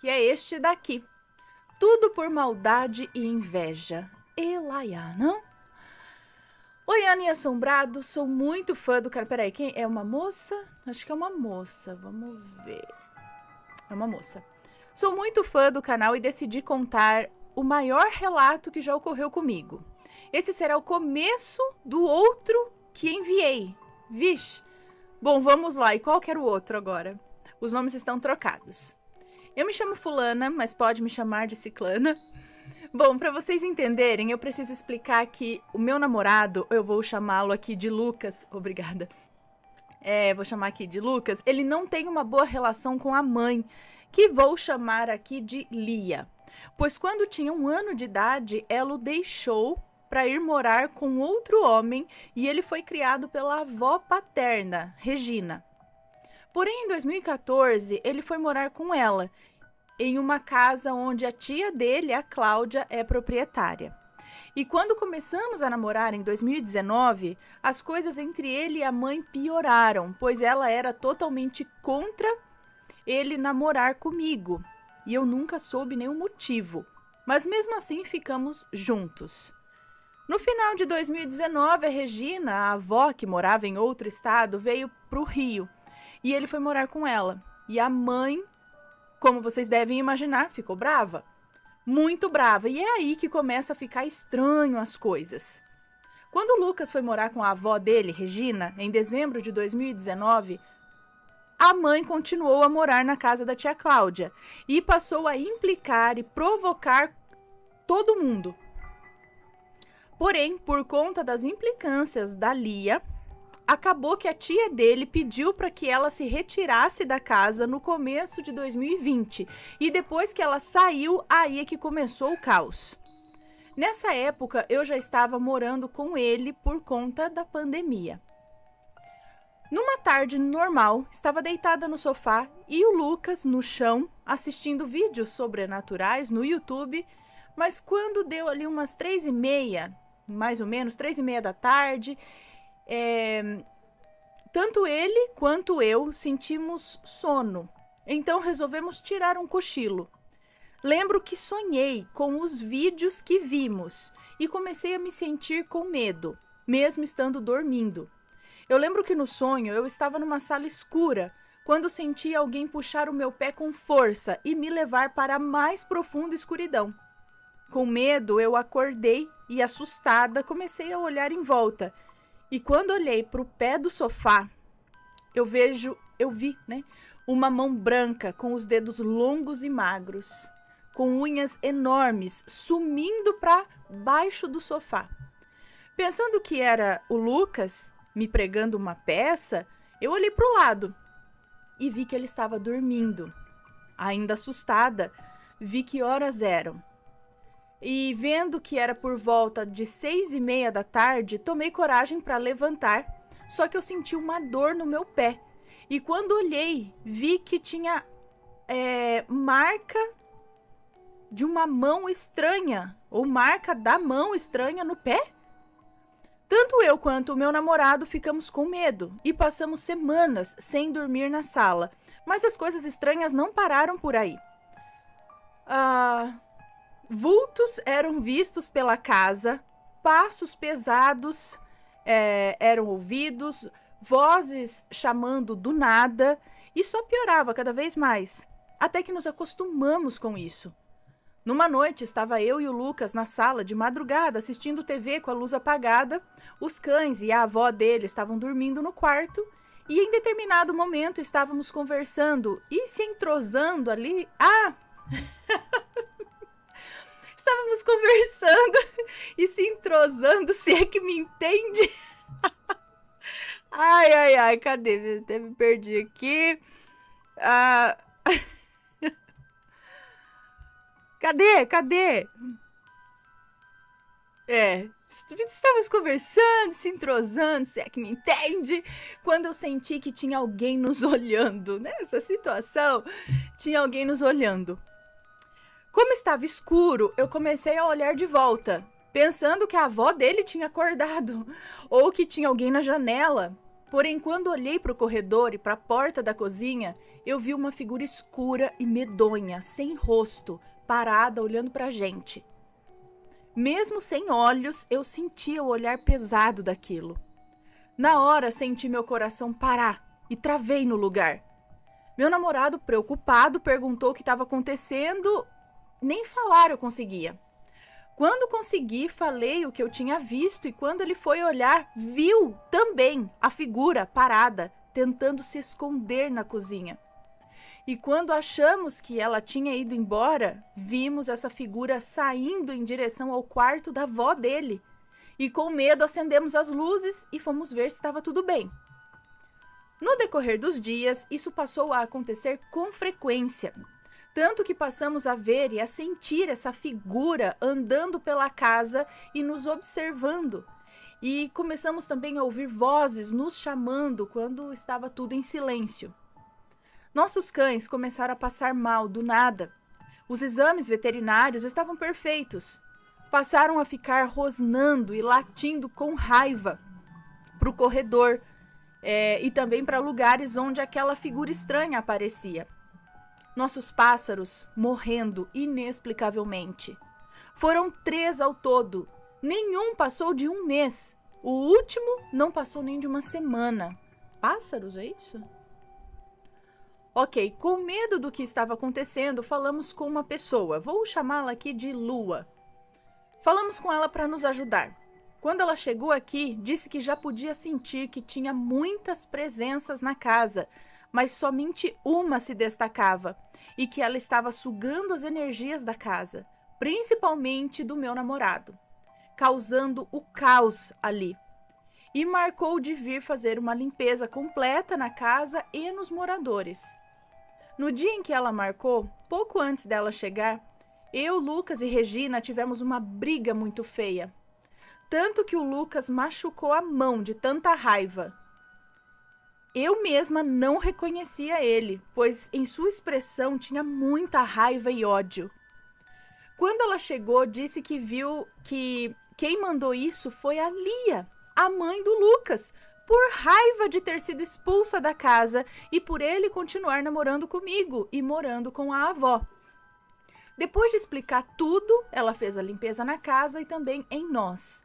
que é este daqui. Tudo por maldade e inveja. Elaiá, não? Oi, Ana e Assombrado, sou muito fã do cara. Peraí, quem é uma moça? Acho que é uma moça, vamos ver. É uma moça. Sou muito fã do canal e decidi contar o maior relato que já ocorreu comigo. Esse será o começo do outro que enviei. Vixe. Bom, vamos lá. E qual que era o outro agora? Os nomes estão trocados. Eu me chamo Fulana, mas pode me chamar de Ciclana. Bom, para vocês entenderem, eu preciso explicar que o meu namorado, eu vou chamá-lo aqui de Lucas, obrigada. Vou chamar aqui de Lucas, ele não tem uma boa relação com a mãe, que vou chamar aqui de Lia. Pois quando tinha 1 ano de idade, ela o deixou para ir morar com outro homem e ele foi criado pela avó paterna, Regina. Porém, em 2014, ele foi morar com ela, em uma casa onde a tia dele, a Cláudia, é proprietária. E quando começamos a namorar em 2019, as coisas entre ele e a mãe pioraram, pois ela era totalmente contra ele namorar comigo. E eu nunca soube nenhum motivo, mas mesmo assim ficamos juntos. No final de 2019, a Regina, a avó que morava em outro estado, veio para o Rio e ele foi morar com ela. E a mãe, como vocês devem imaginar, ficou brava. Muito brava. E é aí que começa a ficar estranho as coisas. Quando o Lucas foi morar com a avó dele, Regina, em dezembro de 2019, a mãe continuou a morar na casa da tia Cláudia e passou a implicar e provocar todo mundo. Porém, por conta das implicâncias da Lia, acabou que a tia dele pediu para que ela se retirasse da casa no começo de 2020. E depois que ela saiu, aí é que começou o caos. Nessa época, eu já estava morando com ele por conta da pandemia. Numa tarde normal, estava deitada no sofá e o Lucas no chão, assistindo vídeos sobrenaturais no YouTube, mas quando deu ali umas 3h30, mais ou menos, 3h30 da tarde, tanto ele quanto eu sentimos sono, então resolvemos tirar um cochilo. Lembro que sonhei com os vídeos que vimos e comecei a me sentir com medo, mesmo estando dormindo. Eu lembro que no sonho eu estava numa sala escura, quando senti alguém puxar o meu pé com força e me levar para a mais profunda escuridão. Com medo, eu acordei e, assustada, comecei a olhar em volta. E quando olhei para o pé do sofá, eu vi, uma mão branca com os dedos longos e magros, com unhas enormes, sumindo para baixo do sofá. Pensando que era o Lucas me pregando uma peça, eu olhei para o lado e vi que ele estava dormindo. Ainda assustada, vi que horas eram. E vendo que era por volta de 6h30 da tarde, tomei coragem para levantar, só que eu senti uma dor no meu pé. E quando olhei, vi que tinha marca de uma mão estranha, ou marca da mão estranha no pé. Tanto eu quanto o meu namorado ficamos com medo e passamos semanas sem dormir na sala. Mas as coisas estranhas não pararam por aí. Vultos eram vistos pela casa, passos pesados eram ouvidos, vozes chamando do nada, e só piorava cada vez mais, até que nos acostumamos com isso. Numa noite, estava eu e o Lucas na sala de madrugada assistindo TV com a luz apagada, os cães e a avó dele estavam dormindo no quarto, e em determinado momento estávamos conversando e se entrosando ali. Estávamos conversando e se entrosando, se é que me entende. Ai, cadê? Até me perdi aqui. Cadê? Estávamos conversando, se entrosando, se é que me entende, quando eu senti que tinha alguém nos olhando. Nessa situação, tinha alguém nos olhando. Como estava escuro, eu comecei a olhar de volta, pensando que a avó dele tinha acordado, ou que tinha alguém na janela. Porém, quando olhei para o corredor e para a porta da cozinha, eu vi uma figura escura e medonha, sem rosto, parada olhando pra gente. Mesmo sem olhos, eu sentia o olhar pesado daquilo. Na hora, senti meu coração parar e travei no lugar. Meu namorado, preocupado, perguntou o que estava acontecendo. Nem falar eu conseguia. Quando consegui, falei o que eu tinha visto e quando ele foi olhar, viu também a figura parada, tentando se esconder na cozinha. E quando achamos que ela tinha ido embora, vimos essa figura saindo em direção ao quarto da avó dele. E com medo acendemos as luzes e fomos ver se estava tudo bem. No decorrer dos dias, isso passou a acontecer com frequência. Tanto que passamos a ver e a sentir essa figura andando pela casa e nos observando. E começamos também a ouvir vozes nos chamando quando estava tudo em silêncio. Nossos cães começaram a passar mal do nada. Os exames veterinários estavam perfeitos. Passaram a ficar rosnando e latindo com raiva para o corredor e também para lugares onde aquela figura estranha aparecia. Nossos pássaros morrendo inexplicavelmente. Foram 3 ao todo. Nenhum passou de 1 mês. O último não passou nem de 1 semana. Pássaros, é isso? Ok, com medo do que estava acontecendo, falamos com uma pessoa. Vou chamá-la aqui de Lua. Falamos com ela para nos ajudar. Quando ela chegou aqui, disse que já podia sentir que tinha muitas presenças na casa, mas somente uma se destacava e que ela estava sugando as energias da casa, principalmente do meu namorado, causando o caos ali. E marcou de vir fazer uma limpeza completa na casa e nos moradores. No dia em que ela marcou, pouco antes dela chegar, eu, Lucas e Regina tivemos uma briga muito feia. Tanto que o Lucas machucou a mão de tanta raiva. Eu mesma não reconhecia ele, pois em sua expressão tinha muita raiva e ódio. Quando ela chegou, disse que viu que quem mandou isso foi a Lia, a mãe do Lucas, por raiva de ter sido expulsa da casa e por ele continuar namorando comigo e morando com a avó. Depois de explicar tudo, ela fez a limpeza na casa e também em nós.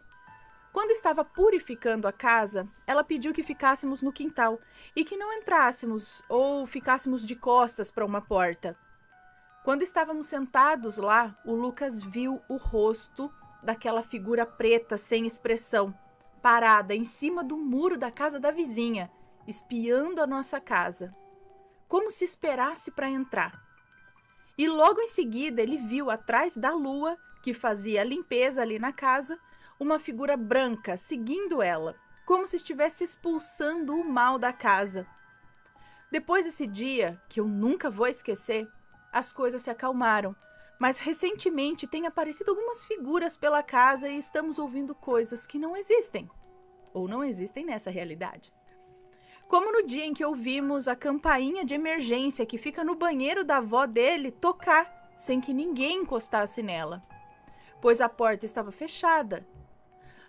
Quando estava purificando a casa, ela pediu que ficássemos no quintal e que não entrássemos ou ficássemos de costas para uma porta. Quando estávamos sentados lá, o Lucas viu o rosto daquela figura preta sem expressão, parada em cima do muro da casa da vizinha, espiando a nossa casa, como se esperasse para entrar. E logo em seguida ele viu atrás da Lua, que fazia a limpeza ali na casa, uma figura branca seguindo ela, como se estivesse expulsando o mal da casa. Depois desse dia, que eu nunca vou esquecer, as coisas se acalmaram, mas recentemente tem aparecido algumas figuras pela casa e estamos ouvindo coisas que não existem, ou não existem nessa realidade. Como no dia em que ouvimos a campainha de emergência que fica no banheiro da avó dele tocar, sem que ninguém encostasse nela, pois a porta estava fechada.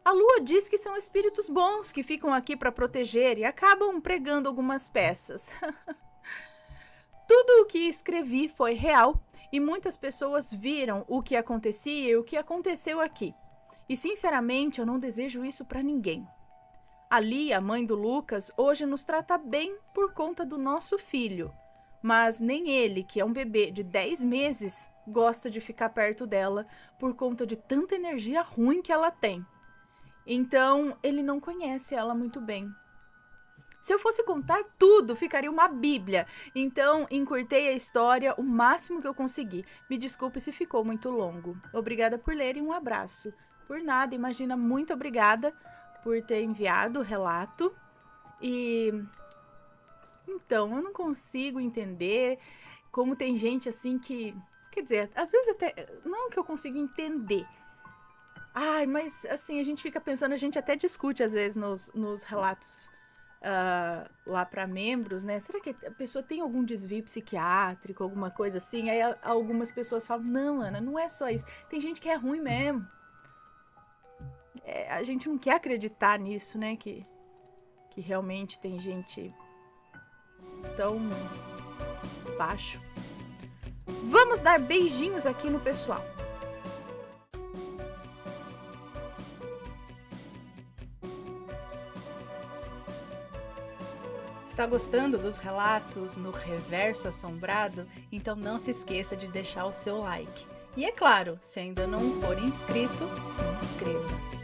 A Lua diz que são espíritos bons que ficam aqui para proteger e acabam pregando algumas peças. Tudo o que escrevi foi real e muitas pessoas viram o que acontecia e o que aconteceu aqui. E sinceramente eu não desejo isso para ninguém. A Lia, a mãe do Lucas, hoje nos trata bem por conta do nosso filho. Mas nem ele, que é um bebê de 10 meses, gosta de ficar perto dela por conta de tanta energia ruim que ela tem. Então, ele não conhece ela muito bem. Se eu fosse contar tudo, ficaria uma bíblia. Então, encurtei a história o máximo que eu consegui. Me desculpe se ficou muito longo. Obrigada por ler e um abraço. Por nada, imagina, muito obrigada por ter enviado o relato. E então, eu não consigo entender como tem gente assim que... Quer dizer, às vezes até... Não que eu consiga entender. Ai, mas assim, a gente fica pensando, a gente até discute às vezes nos relatos lá para membros, né? Será que a pessoa tem algum desvio psiquiátrico, alguma coisa assim? Aí algumas pessoas falam, não, Ana, não é só isso. Tem gente que é ruim mesmo. A gente não quer acreditar nisso, né? Que realmente tem gente tão baixo. Vamos dar beijinhos aqui no pessoal. Está gostando dos relatos no Reverso Assombrado? Então não se esqueça de deixar o seu like. E é claro, se ainda não for inscrito, se inscreva.